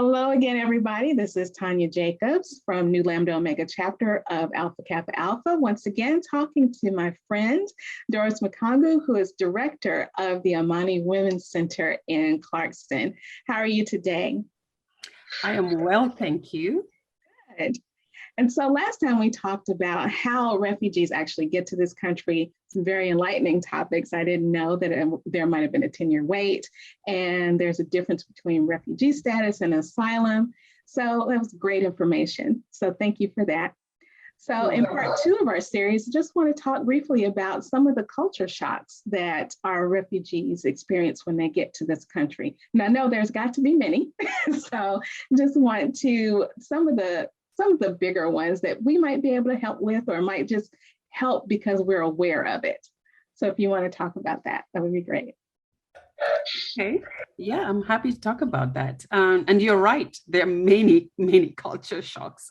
Hello again, everybody. This is Tanya Jacobs from New Lambda Omega chapter of Alpha Kappa Alpha. Once again, talking to my friend, Doris Makangu, who is director of the Amani Women's Center in Clarkston. How are you today? I am well, thank you. Good. And so last time we talked about how refugees actually get to this country, some very enlightening topics. I didn't know that there might have been a 10-year wait, and there's a difference between refugee status and asylum. So that was great information. So thank you for that. So in part 2 of our series, I just want to talk briefly about some of the culture shocks that our refugees experience when they get to this country. And I know there's got to be many. So just want to, some of the bigger ones that we might be able to help with, or might just help because we're aware of it. So if you want to talk about that, that would be great. Okay, yeah, I'm happy to talk about that. And you're right, there are many culture shocks.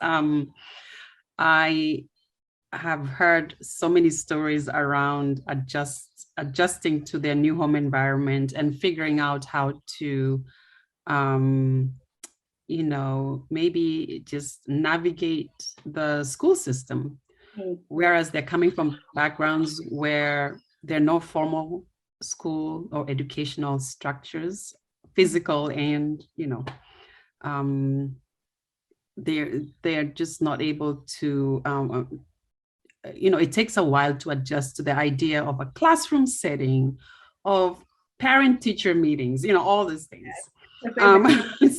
I have heard so many stories around adjusting to their new home environment and figuring out how to maybe just navigate the school system, whereas they're coming from backgrounds where there are no formal school or educational structures, physical and, they're just not able to, it takes a while to adjust to the idea of a classroom setting, of parent-teacher meetings, all these things.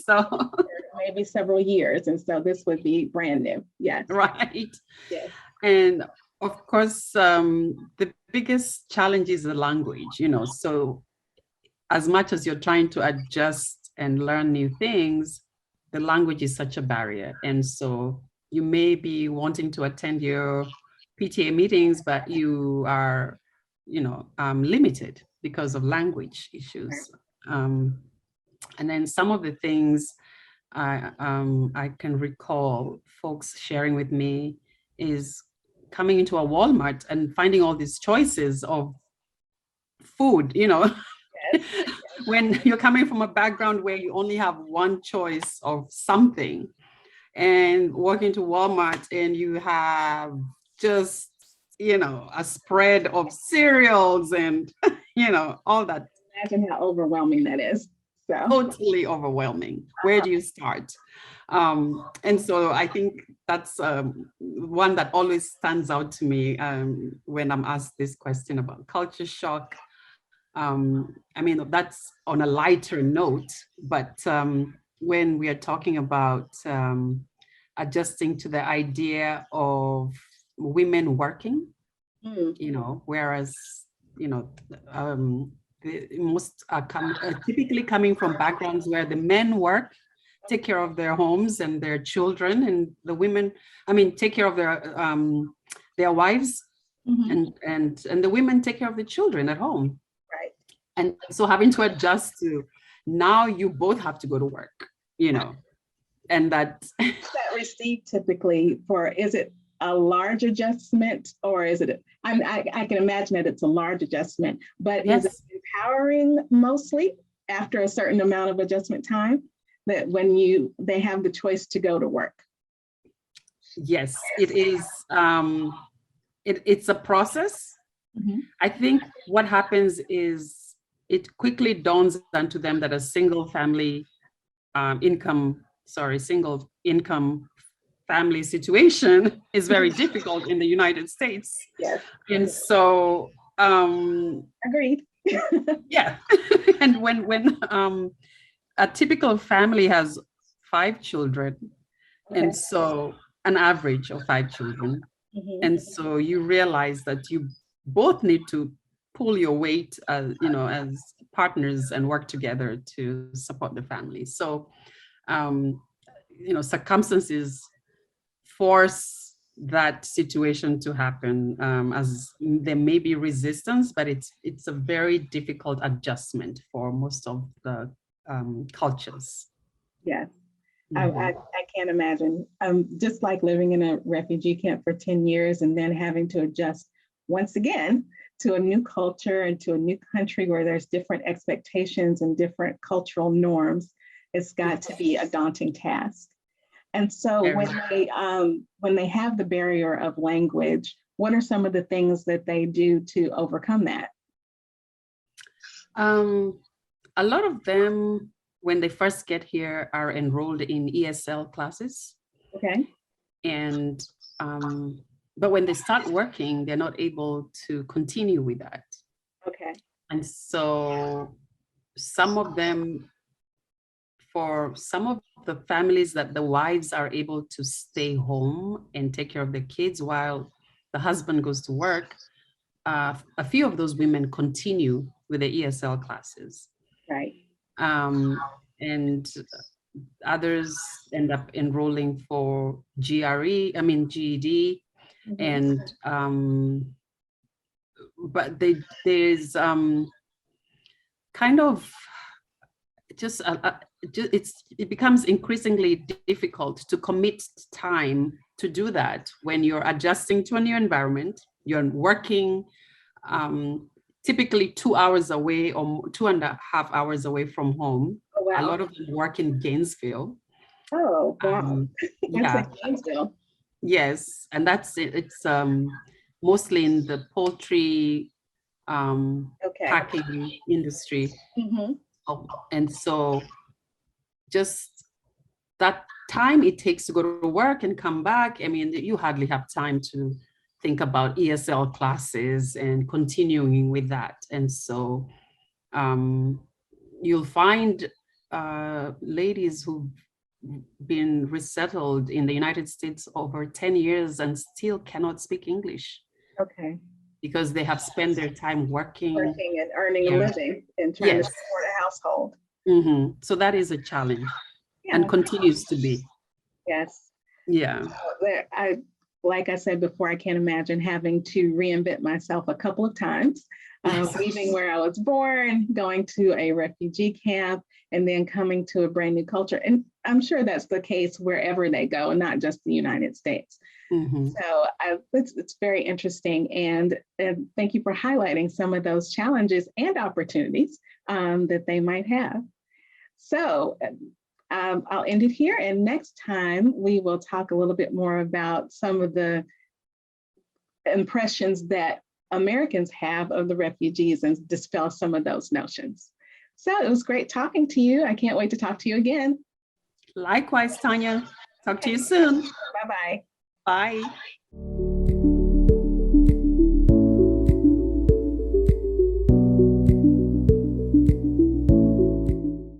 So maybe several years, and so this would be brand new. Yes. Right. Yes. And of course, the biggest challenge is the language, so as much as you're trying to adjust and learn new things, the language is such a barrier. And so you may be wanting to attend your PTA meetings, but you are, limited because of language issues. And then some of the things I can recall folks sharing with me is coming into a Walmart and finding all these choices of food, yes. When you're coming from a background where you only have one choice of something, and walk into Walmart and you have just, a spread of cereals and, all that. Imagine how overwhelming that is. So. Totally overwhelming. Where do you start? And so I think that's one that always stands out to me when I'm asked this question about culture shock. That's on a lighter note, but when we are talking about adjusting to the idea of women working, whereas, most are typically coming from backgrounds where the men work, take care of their homes and their children, and the women, take care of their wives, and the women take care of the children at home. Right. And so having to adjust to, now you both have to go to work, and that. That receipt typically is it a large adjustment, or is it, I can imagine that it's a large adjustment, but yes. Is it empowering mostly after a certain amount of adjustment time, that when they have the choice to go to work? Yes, it is. It's a process. I think what happens is it quickly dawns onto them that a single income family situation is very difficult in the United States. Yes. And so agreed. Yeah. And when a typical family has 5 children, and so an average of 5 children, and so you realize that you both need to pull your weight as partners and work together to support the family. So circumstances force that situation to happen, as there may be resistance, but it's a very difficult adjustment for most of the cultures. Yes, I can't imagine. Just like living in a refugee camp for 10 years and then having to adjust once again to a new culture and to a new country where there's different expectations and different cultural norms. it's got to be a daunting task. And so Very. when they have the barrier of language, what are some of the things that they do to overcome that? A lot of them, when they first get here, are enrolled in ESL classes. Okay. And but when they start working, they're not able to continue with that. Okay. And so some of them, for some of the families that the wives are able to stay home and take care of the kids while the husband goes to work, a few of those women continue with the ESL classes. Right. And others end up enrolling for GED, and but there's kind of just it becomes increasingly difficult to commit time to do that when you're adjusting to a new environment. You're working typically 2 hours away or 2.5 hours away from home. Oh, wow. A lot of them work in Gainesville. Oh, wow. Yeah. Gainesville. Yes, and that's it. It's mostly in the poultry packing industry. And so just that time it takes to go to work and come back, I mean, you hardly have time to think about ESL classes and continuing with that. And so you'll find ladies who've been resettled in the United States over 10 years and still cannot speak English. Okay. Because they have spent their time working and earning a living and trying to support a household. So that is a challenge and continues to be. Yes. Yeah. Like I said before, I can't imagine having to reinvent myself a couple of times, leaving where I was born, going to a refugee camp, and then coming to a brand new culture. And I'm sure that's the case wherever they go, not just the United States. So it's very interesting. And thank you for highlighting some of those challenges and opportunities that they might have. So I'll end it here. And next time we will talk a little bit more about some of the impressions that Americans have of the refugees and dispel some of those notions. So it was great talking to you. I can't wait to talk to you again. Likewise, Tanya. Talk to you soon. Bye-bye. Bye.